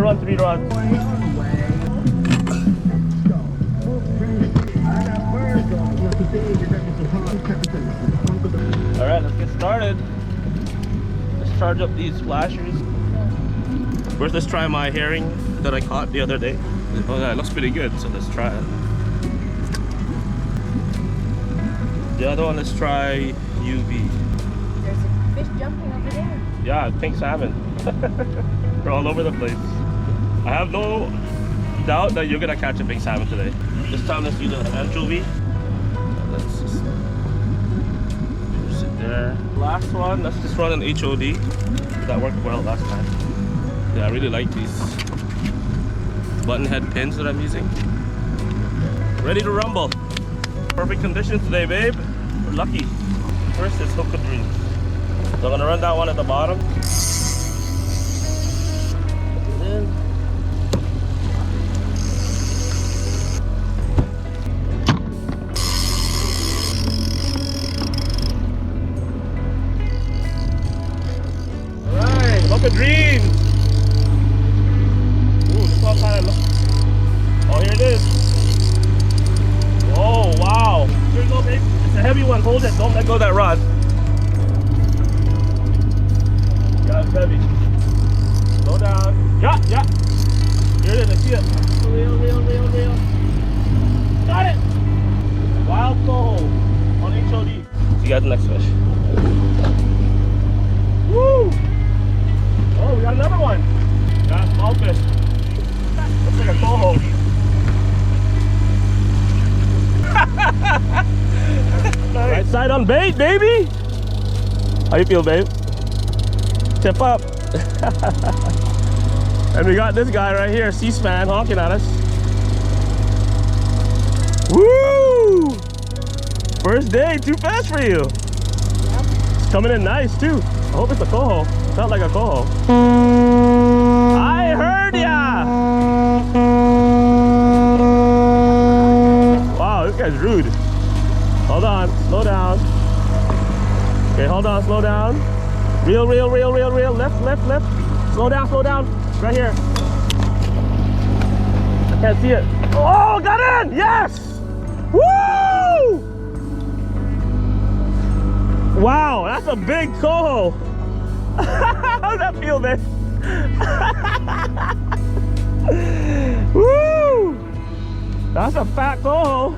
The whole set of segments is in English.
run 3 rods. Alright, let's get started. Let's charge up these flashers. First, let's try my herring that I caught the other day. Oh yeah, it looks pretty good, so let's try it. The other one, let's try UV. There's a fish jumping over there. Yeah, pink salmon. They're all over the place. I have no doubt that you're gonna catch a pink salmon today. This time, let's use an anchovy. Let's just sit there. Last one, let's just run an HOD. That worked well last time. Yeah, I really like these button head pins that I'm using. Ready to rumble. Perfect conditions today, babe. We're lucky. First is hook of dreams. So I'm gonna run that one at the bottom. Put it in. Alright, hook of dreams. Ooh, this one kind of looks. Oh, here it is. Oh, wow. Here you go, babe. It's a heavy one. Hold it. Don't let go of that rod. Yeah, it's heavy. Slow down. Yeah, yeah. Here it is. I see it. Reel. Got it. Wild Coho on HOD. See you guys in the next fish. Woo! Oh, we got another one. Got a small fish. Looks like a Coho. Nice. Right side on bait, baby. How you feel, babe? Tip up. And we got this guy right here, C-SPAN, honking at us. Woo! First day, 2 fish for you. Yep. It's coming in nice too. I hope it's a Coho. Felt like a Coho. I heard ya. Wow, this guy's rude. Hold on, slow down. Okay, hold on, slow down. Reel. Left. Slow down. Right here. I can't see it. Oh, got in! Yes! Woo! Wow, that's a big Coho. How's that feel, man? Woo! That's a fat Coho.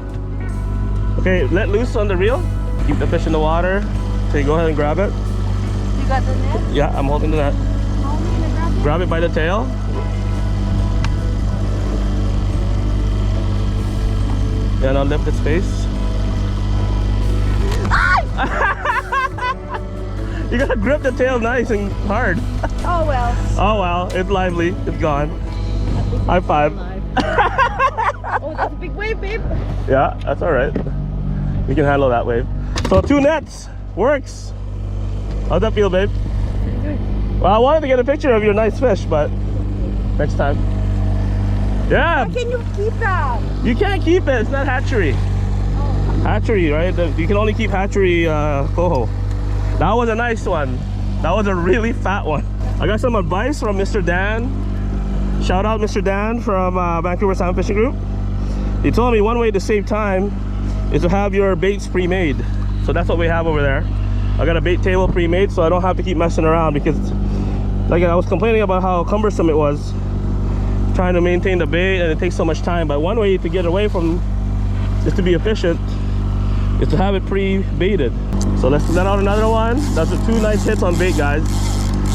Okay, let loose on the reel. Keep the fish in the water. Okay, go ahead and grab it. You got the net? Yeah, I'm holding the net. How are you gonna grab it? Grab it by the tail. Yeah, now lift its face. You gotta grip the tail nice and hard. Oh well. Oh well, it's lively. It's gone. High five. Oh, that's a big wave, babe. Yeah, that's all right. We can handle that wave. So 2 nets works. How'd that feel, babe? Pretty good. Well, I wanted to get a picture of your nice fish, but next time. Yeah. How can you keep that? You can't keep it. It's not hatchery. Oh. Hatchery, right? You can only keep hatchery Coho. That was a nice one. That was a really fat one. I got some advice from Mr. Dan. Shout out Mr. Dan from Vancouver Salmon Fishing Group. He told me one way to save time is to have your baits pre-made. So that's what we have over there. I got a bait table pre-made so I don't have to keep messing around, because like I was complaining about how cumbersome it was trying to maintain the bait, and it takes so much time. But one way to get away from, just to be efficient, is to have it pre-baited. So let's let out another one. That's 2 nice hits on bait, guys.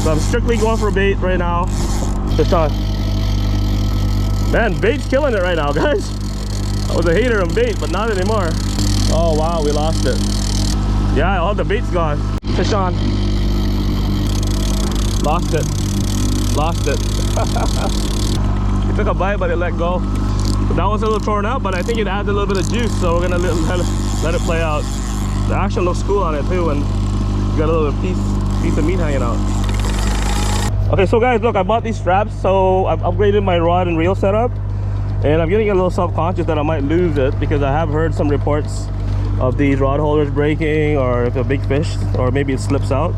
So I'm strictly going for bait right now. Fish on. Man, bait's killing it right now, guys. I was a hater on bait, but not anymore. Oh wow, we lost it. Yeah, all the bait's gone. Fish on. Lost it. It took a bite, but it let go. That one's a little torn out, but I think it adds a little bit of juice, so we're gonna let it play out. The action looks cool on it too, and you got a little piece of meat hanging out. Okay, so guys, look, I bought these straps, so I've upgraded my rod and reel setup, and I'm getting a little self-conscious that I might lose it, because I have heard some reports of these rod holders breaking, or if a big fish, or maybe it slips out.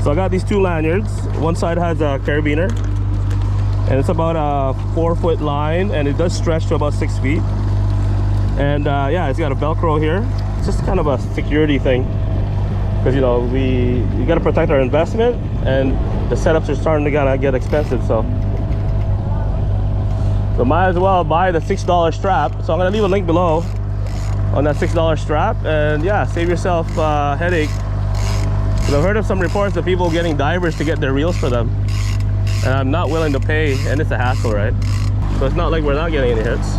So I got these 2 lanyards. One side has a carabiner, and it's about a 4-foot line, and it does stretch to about 6 feet. And yeah, it's got a Velcro here. It's just kind of a security thing, because you know we got to protect our investment, and the setups are starting to get expensive. So might as well buy the $6 strap. So I'm gonna leave a link below on that $6 strap, and yeah, save yourself a headache. Because I've heard of some reports of people getting divers to get their reels for them, and I'm not willing to pay, and it's a hassle, right? So it's not like we're not getting any hits,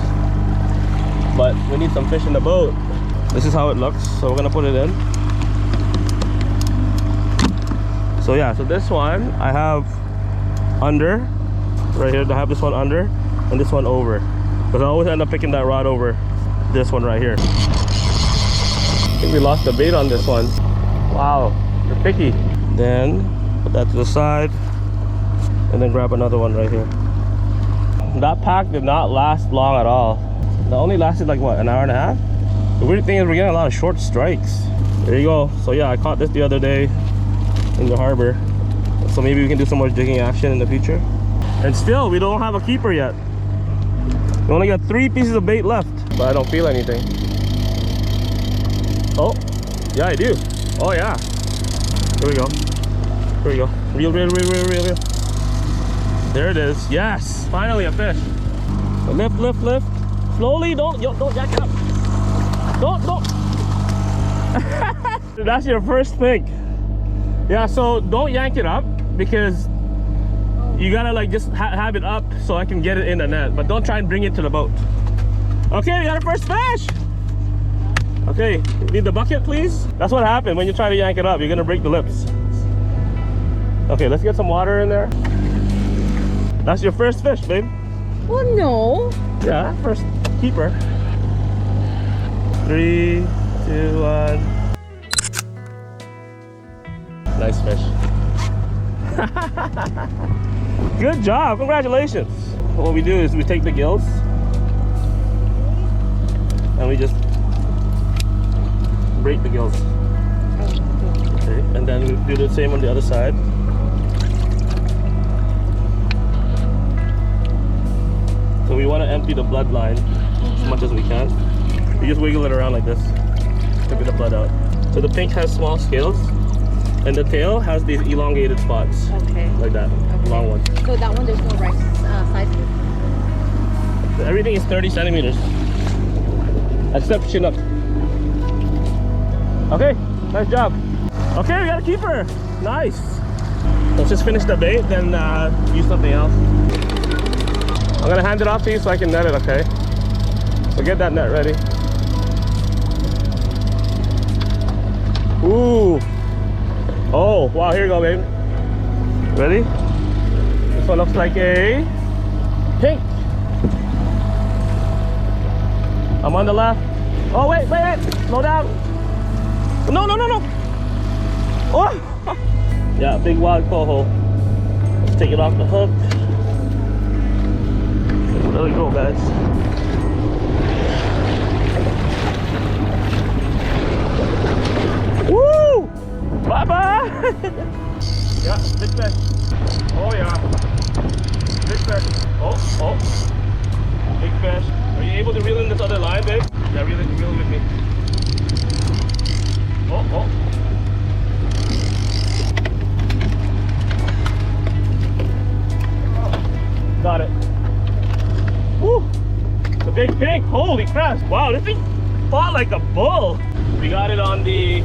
but we need some fish in the boat. This is how it looks, so we're gonna put it in. So yeah, so this one I have under right here. I have this one under and this one over, because I always end up picking that rod over this one right here. I think we lost the bait on this one. Wow, you're picky. Then put that to the side, and then grab another one right here. That pack did not last long at all. That only lasted like what, an hour and a half? The weird thing is we're getting a lot of short strikes. There you go. So yeah, I caught this the other day in the harbor, so maybe we can do some more jigging action in the future. And still, we don't have a keeper yet. We only got 3 pieces of bait left, but I don't feel anything. Oh, yeah, I do. Oh yeah. Here we go. Here we go. Reel. There it is. Yes, finally a fish. Lift. Slowly. Don't jack it up. Don't. That's your first thing. Yeah, so don't yank it up, because you gotta like just have it up so I can get it in the net, but don't try and bring it to the boat. Okay, we got our first fish. Okay, need the bucket, please? That's what happened when you try to yank it up. You're gonna break the lips. Okay, let's get some water in there. That's your first fish, babe. Oh no. Yeah, first keeper. 3, 2, 1. Nice fish. Good job, congratulations. What we do is we take the gills and we just break the gills. Okay, and then we do the same on the other side. So we want to empty the bloodline as much as we can. We just wiggle it around like this to get the blood out. So the pink has small scales, and the tail has these elongated spots. Okay. Like that, Okay. long one. So that one, there's no right size. So everything is 30 centimeters, except Chinook. Okay, nice job. Okay, we got a keeper. Nice. Let's just finish the bait, then use something else. I'm gonna hand it off to you so I can net it, okay? So get that net ready. Ooh. Oh, wow, here you go, babe. Ready? This one looks like a pink. I'm on the left. Oh, wait. Slow down. No. Oh! Yeah, big wild coho. Let's take it off the hook. There we go, guys. Woo! Bye-bye! Yeah, big fish. Oh yeah. Big fish. Oh. Big fish. Are you able to reel in this other line, babe? Yeah, reel with me. Oh. Got it. Woo! The big pink. Holy crap. Wow, this thing fought like a bull. We got it on the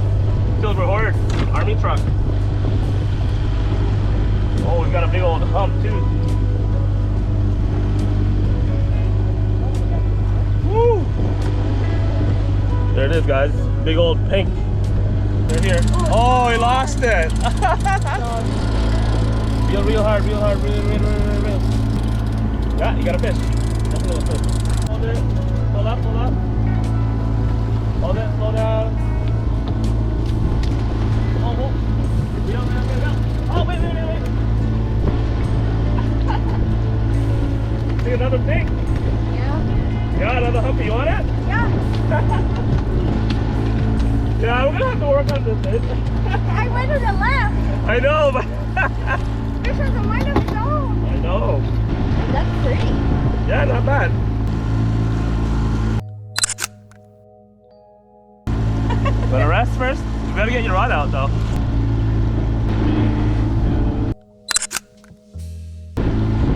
Silver Horde army truck. Oh, we got a big old hump too. Woo! There it is, guys. Big old pink. Right here. Oh, he lost it. Reel hard. Reel. Yeah, you got a fish. Definitely a fish. Hold it. Pull up. Hold it. Slow down. Oh. Reel. Oh, wait. See another pink? Yeah. Yeah, another humpy. You want it? Yeah. Yeah, we're gonna have to work on this bit. I went to the left. I know, but This is a mind of its own. I know. test first? You better get your rod out though.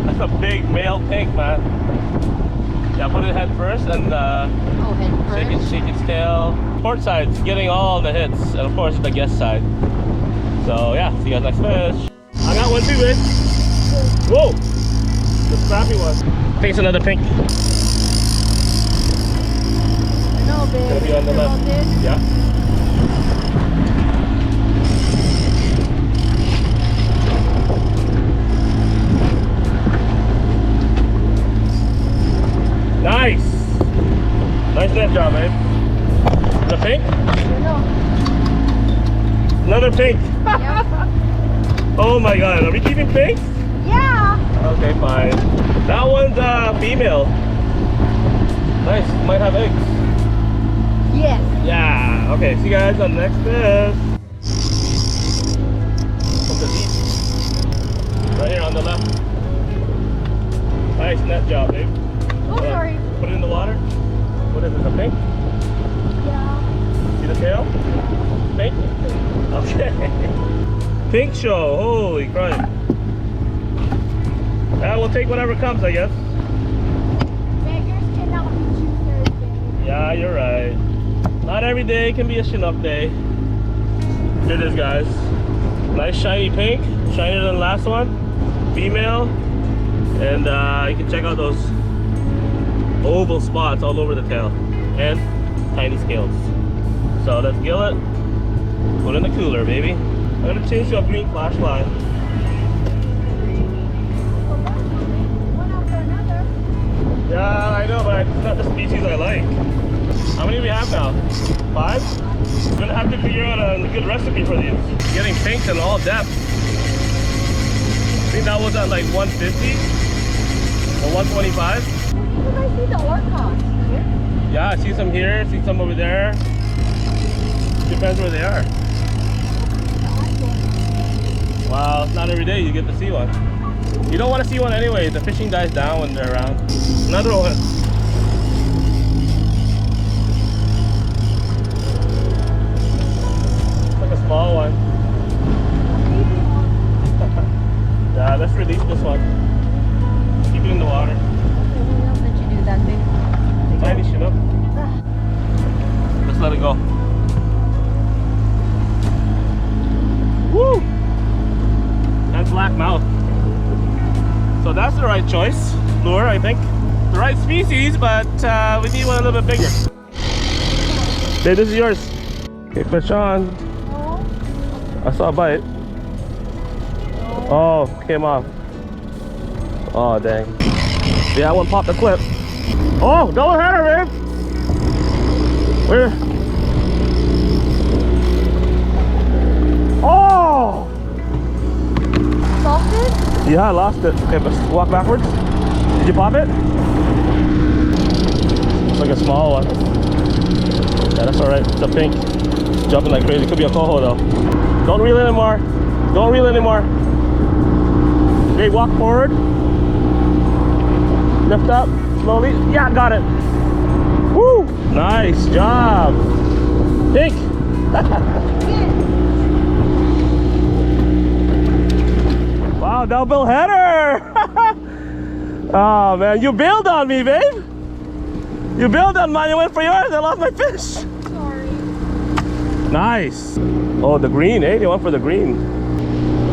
That's a big male pink, man. Yeah, put it head first and Oh, head first. shake its tail. Port side's getting all the hits, and of course the guest side. So yeah, see you guys next fish. I got one too, babe. Whoa! The scrappy one. I think it's another pink. No, babe. Gonna be on the left. Yeah. Nice! Nice net job, babe. The pink? No. Another pink. Yeah. Oh my god, are we keeping pinks? Yeah. Okay, fine. That one's female. Nice, might have eggs. Yes. Yeah, okay, see you guys on the next fish. From the deep. Right here on the left. Nice net job, babe. Oh, sorry. Put it in the water. What is it, a pink? Yeah. See the tail? Pink? Okay. Pink show, holy crap. We'll take whatever comes, I guess. Beggars cannot be choosers, babe. Yeah, you're right. Not every day can be a Chinook day. Here it is, guys. Nice shiny pink, shinier than the last one. Female. And you can check out those oval spots all over the tail. And tiny scales. So let's gill it. Put it in the cooler, baby. I'm gonna change to a green Flashfly. One after another. Yeah, I know, but it's not the species I like. How many do we have now? 5? We're gonna have to figure out a good recipe for these. Getting pinks in all depth. I think that was at like 150 or 125. Did I see the orcas here? Yeah, I see some here, see some over there. Depends where they are. Wow, it's not every day you get to see one. You don't want to see one anyway. The fishing dies down when they're around. Another one. It's like a small one. Yeah, let's release this one. Keep it in the water. Who else did you do that, babe? Tiny Chinook. Let's let it go. Woo! And black mouth. So that's the right choice. Lure, I think. The right species, but we need one a little bit bigger. Okay, this is yours. Okay, fish on. No. I saw a bite. Oh, came off. Oh, dang. Yeah, that one popped the clip. Oh, double header, man. Where? Oh! Lost it? Yeah, I lost it. Okay, but walk backwards. Did you pop it? It's like a small one. Yeah, that's alright. It's a pink. It's jumping like crazy. Could be a coho though. Don't reel anymore. Don't reel anymore. Okay, walk forward. Lift up slowly. Yeah, got it. Woo! Nice job. Pink. Wow, double header. Oh man, you bailed on me, babe. You bailed on mine. You went for yours. I lost my fish. Sorry. Nice. Oh, the green, eh? They went for the green.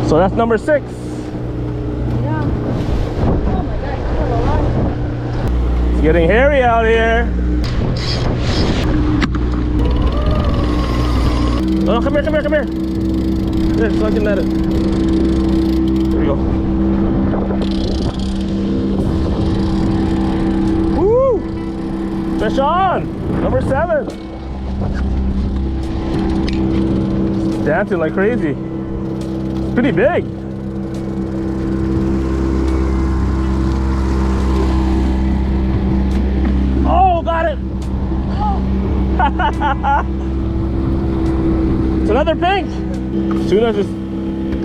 So that's number 6. Yeah. Oh my god, it's still alive. It's getting hairy out here. Oh, come here, come here, come here. Here, so I can net it. There we go. Woo! Fish on! Number 7. It's dancing like crazy. It's pretty big. Oh, got it! Oh. It's another pink. As soon as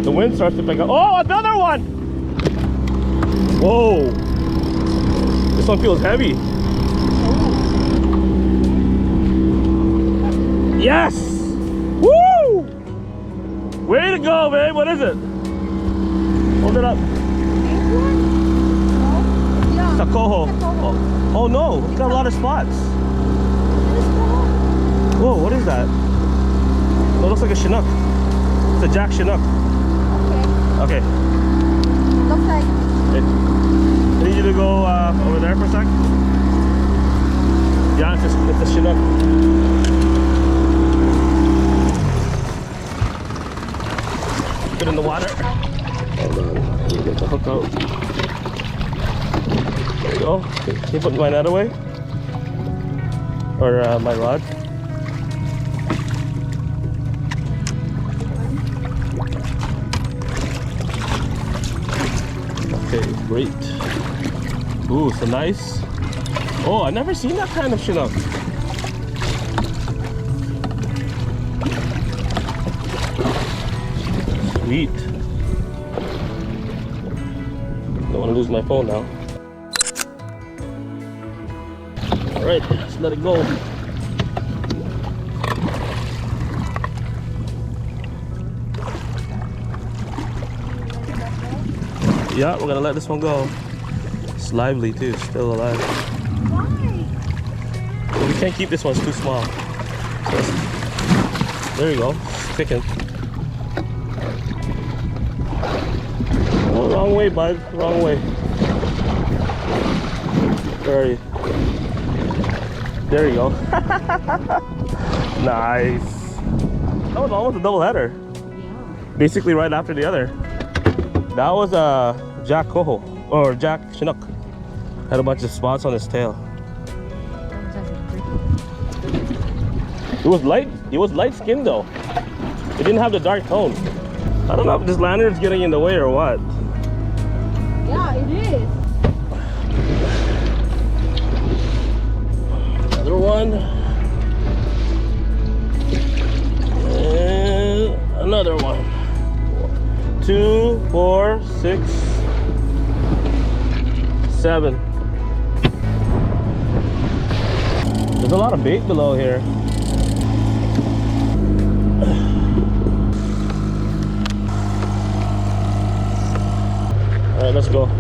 the wind starts to pick up. Oh, another one! Whoa! This one feels heavy. Yes! Way to go, babe. What is it? Hold it up. It's a Coho. Oh no, you got a lot of spots. Whoa, what is that? Oh, it looks like a Chinook. It's a Jack Chinook. Okay. Looks like. I need you to go over there for a sec. Yeah, it's a Chinook. Put it in the water. Hold on, get the hook out. There you go. Can you put my net away? Or my rod? Okay, great. Ooh, so nice. Oh, I've never seen that kind of Chinook. Sweet. Don't want to lose my phone now. Alright, let's let it go. Yeah, we're gonna let this one go. It's lively too, still alive. Why? Well, we can't keep this one, it's too small. So there you go, it's kicking. Oh, wrong way, bud, wrong way. Where are you? There you go. Nice. That was almost a double header. Yeah. Basically right after the other. That was a Jack Coho or Jack Chinook. Had a bunch of spots on his tail. It was light. It was light skinned though. It didn't have the dark tone. I don't know if this lanyard's getting in the way or what. Yeah, it is. Another one. And another one. 2, 4, 6, 7. There's a lot of bait below here. Alright, let's go.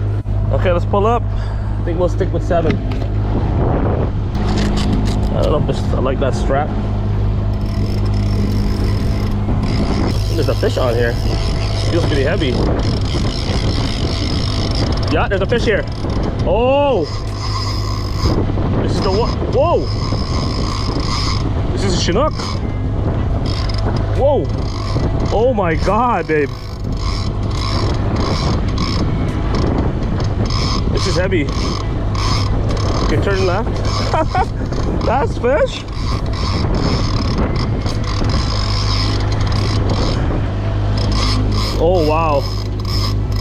Okay, let's pull up. I think we'll stick with 7. I don't know if I like that strap. There's a fish on here. Feels pretty heavy. Yeah, there's a fish here. Oh! This is the one. Whoa! This is a Chinook. Whoa! Oh my god, babe. This is heavy. Okay, turn left. That's fish. Oh wow,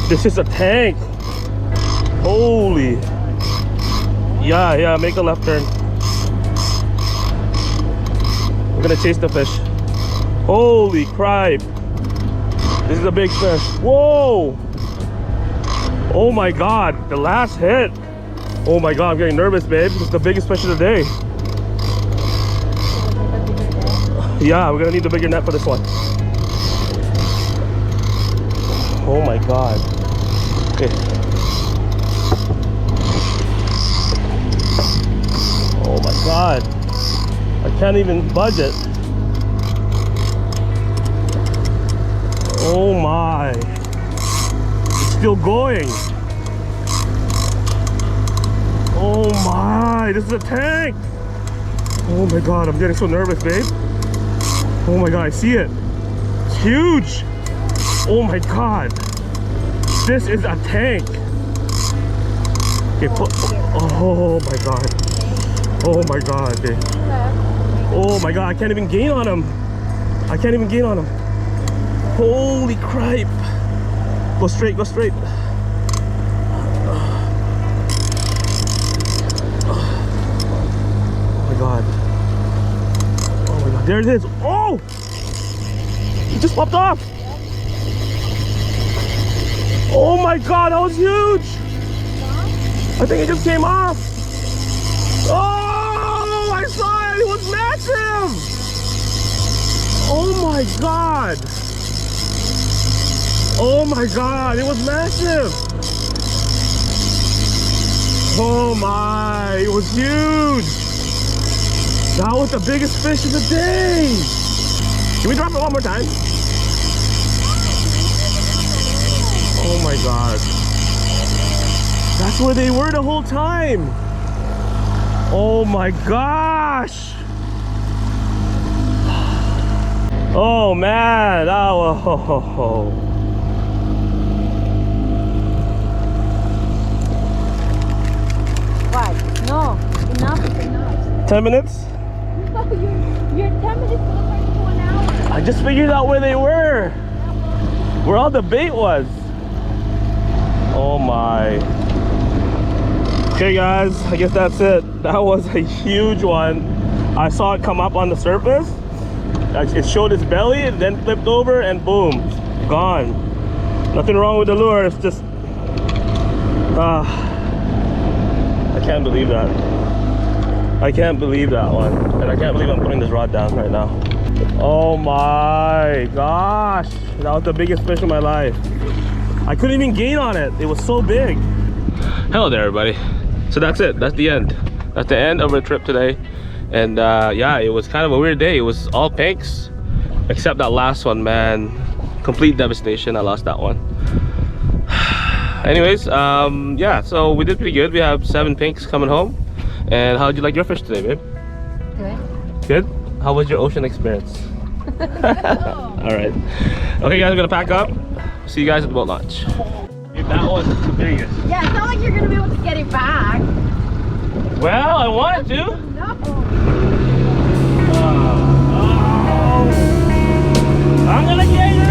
this is a tank. Holy. Yeah, make a left turn. We're gonna chase the fish. Holy crap, this is a big fish. Whoa. Oh my god, the last hit. Oh my god, I'm getting nervous, babe. This is the biggest fish of the day. Yeah, we're gonna need the bigger net for this one. Oh my god. Okay. Oh my god. I can't even budge it. Oh my. It's still going. Oh my. This is a tank. Oh my god. I'm getting so nervous, babe. Oh my god. I see it. It's huge. Oh my god, this is a tank. Okay, oh my god. Oh my god, dude. Oh my god, I can't even gain on him. I can't even gain on him. Holy crap. Go straight, go straight. Oh my god. Oh my god, there it is. Oh! It just popped off. Oh my god, that was huge! I think it just came off. Oh, I saw it! It was massive! Oh my god! Oh my god, it was massive. Oh my, it was huge. That was the biggest fish of the day. Can we drop it one more time? Oh my god. That's where they were the whole time. Oh my gosh. Oh man, oh. What? No, enough is enough. 10 minutes? No, your 10 minutes will turn into an hour. I just figured out where they were. Where all the bait was. Oh my. Okay guys, I guess that's it. That was a huge one. I saw it come up on the surface. It showed its belly and then flipped over and boom, gone. Nothing wrong with the lure, it's just I can't believe that. I can't believe that one. And I can't believe I'm putting this rod down right now. Oh my gosh, that was the biggest fish of my life. I couldn't even gain on it, it was so big. Hello there everybody. So that's it, that's the end. That's the end of our trip today. And yeah, it was kind of a weird day. It was all pinks except that last one, man. Complete devastation. I lost that one. Anyways, yeah, so we did pretty good. We have 7 pinks coming home. And how did you like your fish today, babe? Good. Good? How was your ocean experience? All right. Okay guys, we're gonna pack up. See you guys at the boat launch. That was the biggest. Yeah, it's not like you're gonna be able to get it back. Well, I wanted to. No. I'm gonna get you!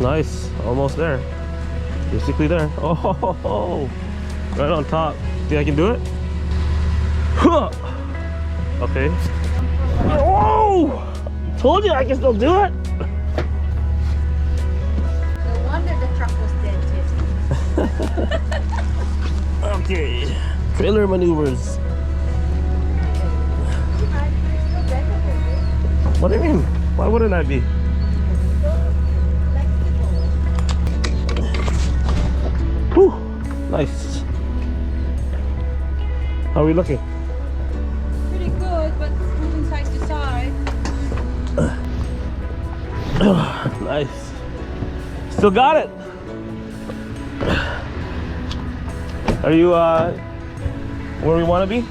Nice, almost there. Basically there. Oh, right on top. Think I can do it? Okay. Whoa! Told you I can still do it. No wonder the truck was dead. Okay. Trailer maneuvers. What do you mean? Why wouldn't I be? Whew, nice. How are we looking? Pretty good, but moving side to side. Nice. Still got it. Are you where we want to be?